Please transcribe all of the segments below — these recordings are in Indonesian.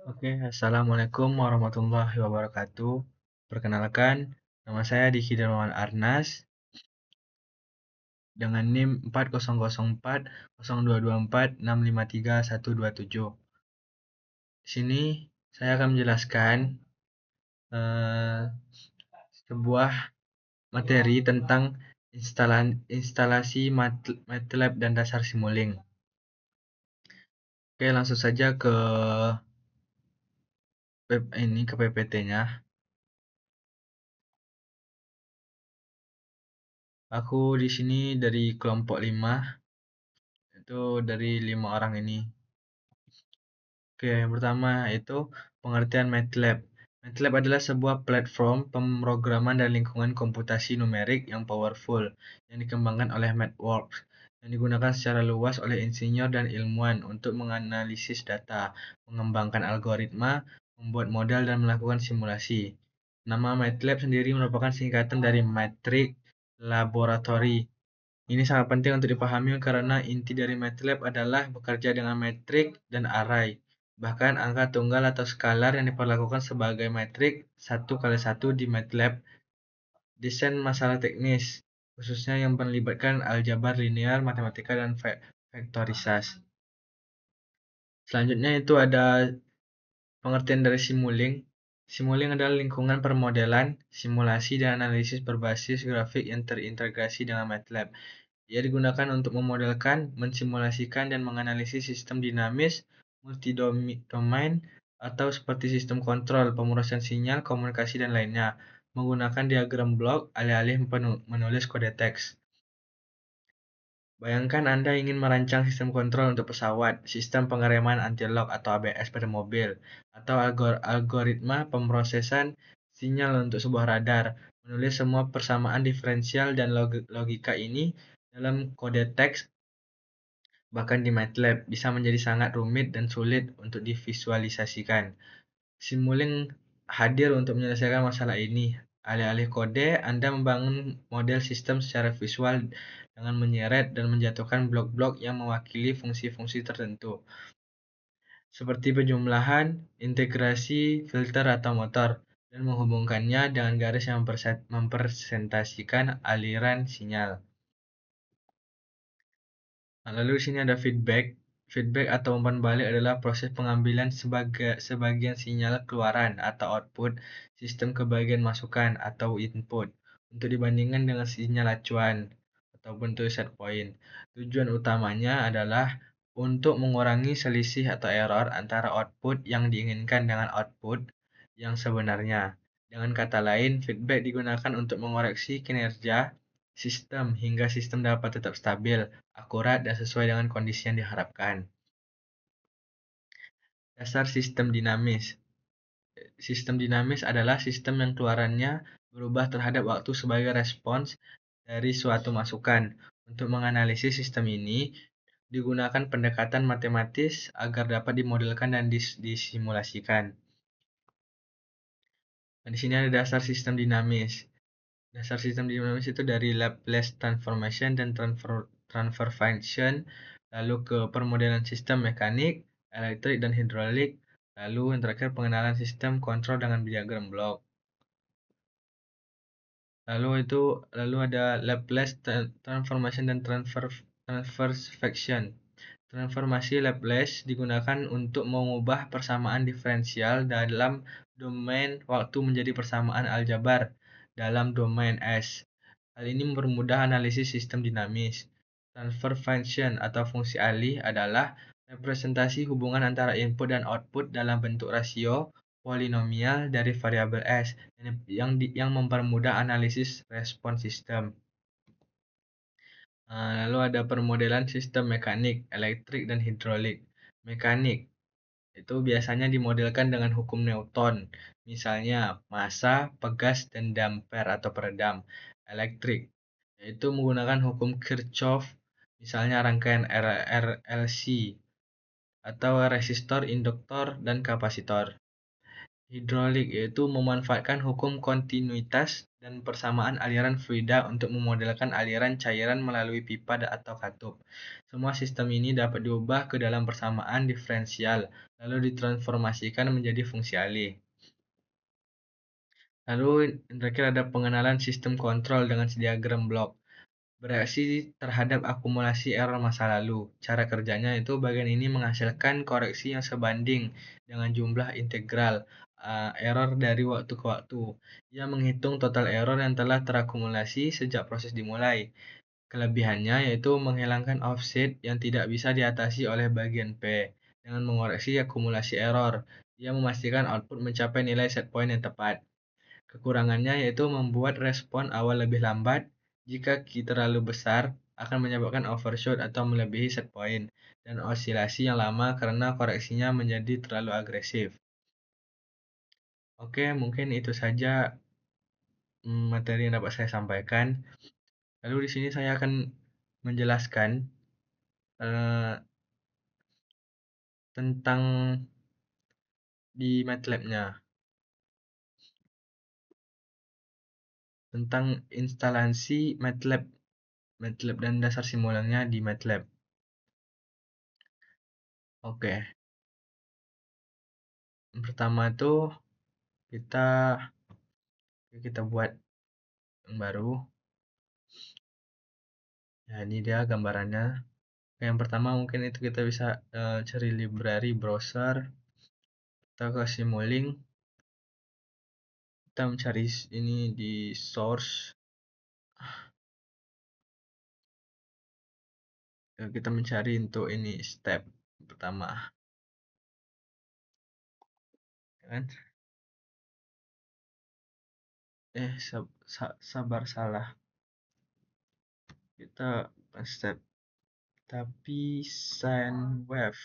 Oke, Assalamualaikum warahmatullahi wabarakatuh. Perkenalkan, nama saya Diki Darmawan Arnas dengan NIM 40040224653127. Di sini saya akan menjelaskan eh, sebuah materi tentang instalasi MATLAB dan dasar Simulink. Oke, langsung saja ke PPT-nya. Aku di sini dari kelompok 5, itu dari 5 orang ini. Oke, yang pertama itu pengertian MATLAB. MATLAB adalah sebuah platform pemrograman dan lingkungan komputasi numerik yang powerful yang dikembangkan oleh MathWorks yang digunakan secara luas oleh insinyur dan ilmuwan untuk menganalisis data, mengembangkan algoritma, membuat model dan melakukan simulasi. Nama MATLAB sendiri merupakan singkatan dari Matrix Laboratory. Ini sangat penting untuk dipahami karena inti dari MATLAB adalah bekerja dengan metrik dan array. Bahkan angka tunggal atau skalar yang diperlakukan sebagai metrik 1 kali 1 di MATLAB. Desain masalah teknis, khususnya yang melibatkan aljabar linear, matematika, dan vektorisasi. Selanjutnya itu ada pengertian dari Simulink. Simulink adalah lingkungan permodelan, simulasi, dan analisis berbasis grafik yang terintegrasi dengan MATLAB. Ia digunakan untuk memodelkan, mensimulasikan, dan menganalisis sistem dinamis, multidomain, atau seperti sistem kontrol, pemrosesan sinyal, komunikasi, dan lainnya, menggunakan diagram blok alih-alih menulis kode teks. Bayangkan Anda ingin merancang sistem kontrol untuk pesawat, sistem pengereman anti-lock atau ABS pada mobil, atau algoritma pemrosesan sinyal untuk sebuah radar. Menulis semua persamaan diferensial dan logika ini dalam kode teks, bahkan di MATLAB, bisa menjadi sangat rumit dan sulit untuk divisualisasikan. Simulink hadir untuk menyelesaikan masalah ini. Alih-alih kode, Anda membangun model sistem secara visual dengan menyeret dan menjatuhkan blok-blok yang mewakili fungsi-fungsi tertentu, seperti penjumlahan, integrasi, filter atau motor, dan menghubungkannya dengan garis yang mempresentasikan aliran sinyal. Nah, lalu di sini ada feedback. Feedback atau umpan balik adalah proses pengambilan sebagian sinyal keluaran atau output sistem ke bagian masukan atau input untuk dibandingkan dengan sinyal acuan ataupun itu set point. Tujuan utamanya adalah untuk mengurangi selisih atau error antara output yang diinginkan dengan output yang sebenarnya. Dengan kata lain, feedback digunakan untuk mengoreksi kinerja sistem hingga sistem dapat tetap stabil, akurat, dan sesuai dengan kondisi yang diharapkan. Dasar sistem dinamis. Sistem dinamis adalah sistem yang keluarannya berubah terhadap waktu sebagai respons dari suatu masukan. Untuk menganalisis sistem ini, digunakan pendekatan matematis agar dapat dimodelkan dan disimulasikan. Nah, di sini ada dasar sistem dinamis. Dasar sistem dinamis itu dari Laplace transformation dan transfer function, lalu ke permodelan sistem mekanik, elektrik, dan hidrolik, lalu yang terakhir pengenalan sistem kontrol dengan diagram blok. Lalu ada Laplace transformation dan transfer function. Transformasi Laplace digunakan untuk mengubah persamaan diferensial dalam domain waktu menjadi persamaan aljabar dalam domain S. Hal ini mempermudah analisis sistem dinamis. Transfer function atau fungsi alih adalah representasi hubungan antara input dan output dalam bentuk rasio polinomial dari variabel S yang mempermudah analisis respons sistem. Lalu ada permodelan sistem mekanik, elektrik, dan hidrolik. Mekanik itu biasanya dimodelkan dengan hukum Newton, misalnya massa, pegas, dan damper atau peredam. Elektrik yaitu menggunakan hukum Kirchhoff, misalnya rangkaian RLC atau resistor, induktor, dan kapasitor. Hidrolik yaitu memanfaatkan hukum kontinuitas dan persamaan aliran fluida untuk memodelkan aliran cairan melalui pipa atau katup. Semua sistem ini dapat diubah ke dalam persamaan diferensial, lalu ditransformasikan menjadi fungsi alih. Lalu terakhir ada pengenalan sistem kontrol dengan diagram blok. Bereaksi terhadap akumulasi error masa lalu. Cara kerjanya itu bagian ini menghasilkan koreksi yang sebanding dengan jumlah integral error dari waktu ke waktu. Ia menghitung total error yang telah terakumulasi sejak proses dimulai. Kelebihannya yaitu menghilangkan offset yang tidak bisa diatasi oleh bagian P dengan mengoreksi akumulasi error. Ia memastikan output mencapai nilai set point yang tepat. Kekurangannya yaitu membuat respon awal lebih lambat. Jika Q terlalu besar, akan menyebabkan overshoot atau melebihi set point, dan osilasi yang lama karena koreksinya menjadi terlalu agresif. Oke, mungkin itu saja materi yang dapat saya sampaikan. Lalu di sini saya akan menjelaskan eh, tentang di MATLAB-nya, tentang instalasi MATLAB dan dasar simulannya di MATLAB. Oke, yang pertama itu kita kita buat yang baru. Ya, ini dia gambarannya. Yang pertama mungkin itu kita bisa cari library browser, kita ke Simulink, kita mencari ini di source, kita mencari untuk ini step pertama, kan? Sabar salah, kita step tapi sine wave.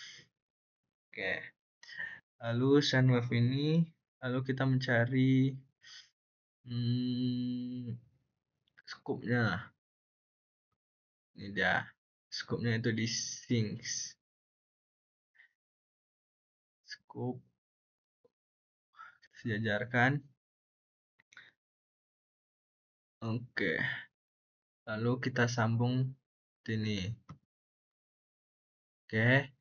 Oke, lalu sine wave ini lalu kita mencari scope-nya. Ini dia scope-nya itu di sinks scope, kita sejajarkan. Oke, lalu kita sambung sini. Oke,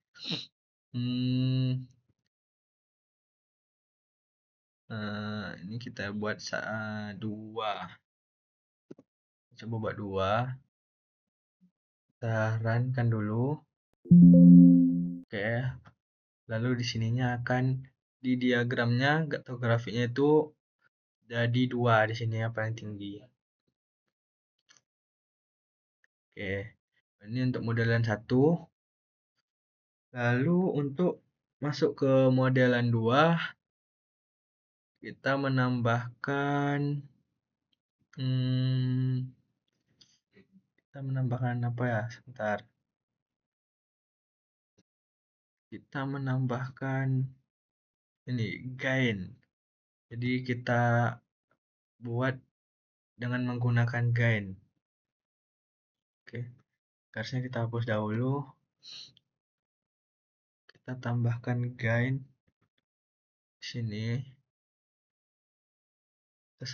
ini kita buat dua. Coba buat dua. Kita runkan dulu. Oke, lalu di sininya akan di diagramnya atau grafiknya itu jadi dua di sini yang paling tinggi. Oke, ini untuk modelan 1. Lalu untuk masuk ke modelan 2, kita menambahkan apa ya? Sebentar. Kita menambahkan ini gain. Jadi kita buat dengan menggunakan gain. Oke, garisnya kita hapus dahulu. Kita tambahkan gain di sini. Kita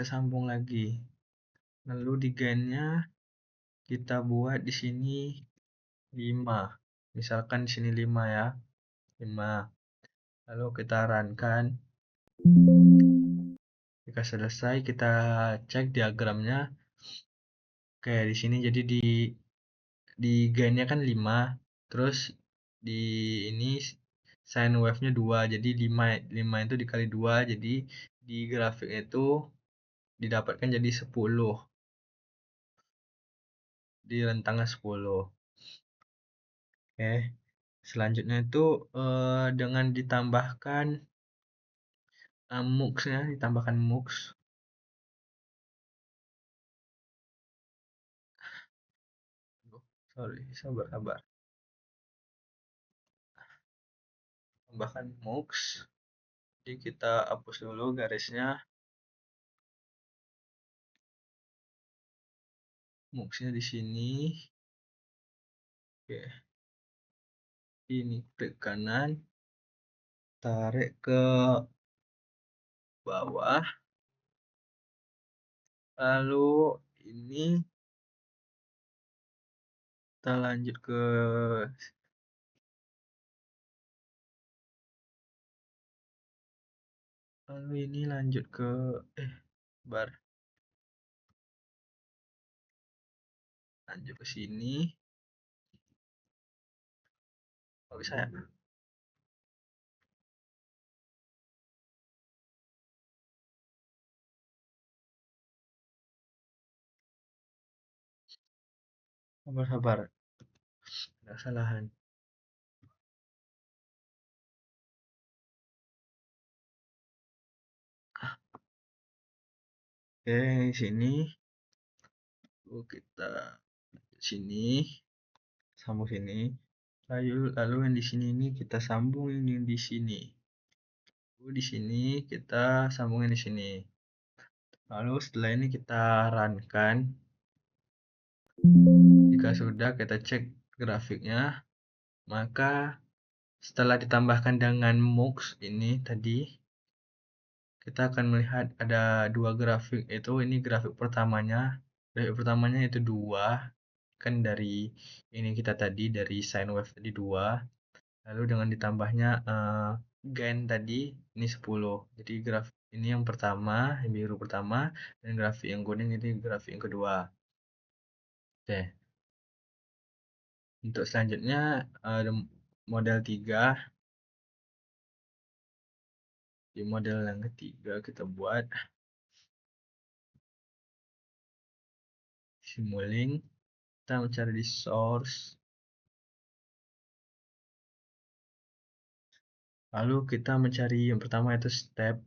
sambung lagi. Lalu di gainnya kita buat di sini 5. Misalkan di sini 5 ya. 5. Lalu kita runkan. Jika selesai kita cek diagramnya. Oke, di sini jadi di gainnya kan 5. Terus di ini sine wave-nya 2. Jadi 5 itu dikali 2. Jadi di grafik itu didapatkan jadi 10. Di rentangnya 10. Oke. Selanjutnya itu dengan ditambahkan mux-nya, ditambahkan mux. Sorry, sabar. Tambahkan mux. Jadi kita hapus dulu garisnya. Mux-nya di sini. Oke. Ini klik kanan. tarik ke bawah, lalu ini kita lanjut ke lalu ini lanjut ke bar lanjut ke sini. Oh, bisa ya? Sabar-sabar, ada kesalahan. Oke, di sini. Kita sini, sambung sini. Lalu yang di sini ini kita sambung ini di sini. Lalu di sini kita sambungin di sini. Lalu setelah ini kita runkan. Jika sudah kita cek grafiknya, maka setelah ditambahkan dengan MUX ini tadi, kita akan melihat ada dua grafik. Ini grafik pertamanya. Grafik pertamanya itu 2. Kan dari ini kita tadi, dari sine wave tadi 2. Lalu dengan ditambahnya gain tadi, ini 10. Jadi grafik ini yang pertama, yang biru pertama, dan grafik yang kuning ini grafik yang kedua. Oke. Untuk selanjutnya ada model 3. Di model yang ketiga kita buat simulink. Kita mencari di source. Lalu kita mencari yang pertama itu step.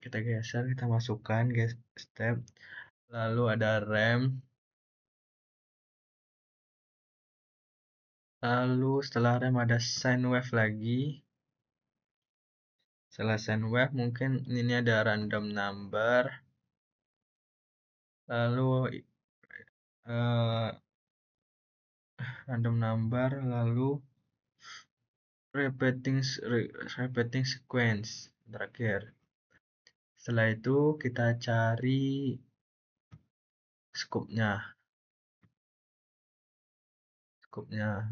Kita geser, kita masukkan step. Lalu ada rem. Lalu setelah rem ada sine wave lagi. Setelah sine wave mungkin ini ada random number. Lalu random number, lalu repeating sequence terakhir. Setelah itu kita cari scope-nya,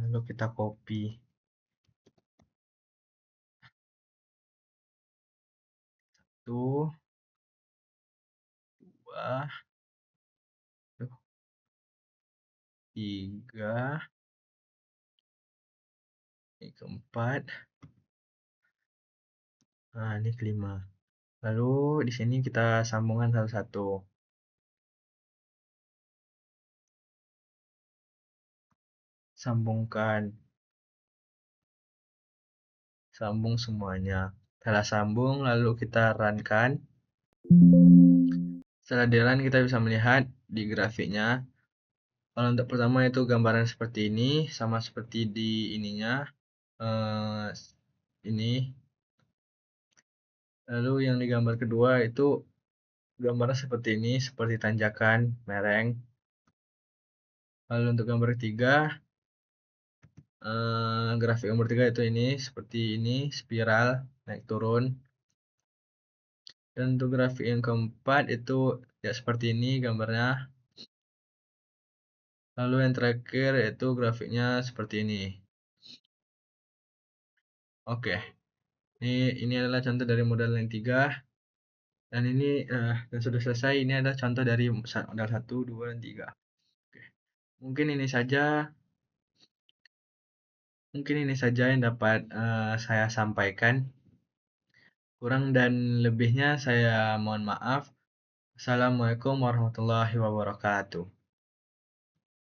lalu kita copy. Satu, dua, tiga, ini keempat, nah ini kelima. Lalu di sini kita sambungkan satu-satu. Sambung semuanya. Setelah sambung, lalu kita runkan. Setelah di run kita bisa melihat di grafiknya. Kalau untuk pertama itu gambaran seperti ini, sama seperti di ininya. Ini. Lalu yang di gambar kedua itu gambarnya seperti ini, seperti tanjakan, mereng. Lalu untuk gambar ketiga, grafik gambar ketiga itu ini, seperti ini, spiral, naik turun. Dan untuk grafik yang keempat itu ya seperti ini gambarnya. Lalu yang terakhir itu grafiknya seperti ini. Oke, ini adalah contoh dari model yang 3. Dan ini dan sudah selesai. Ini adalah contoh dari model 1, 2, dan 3. Oke. Mungkin ini saja yang dapat saya sampaikan. Kurang dan lebihnya saya mohon maaf. Assalamualaikum warahmatullahi wabarakatuh.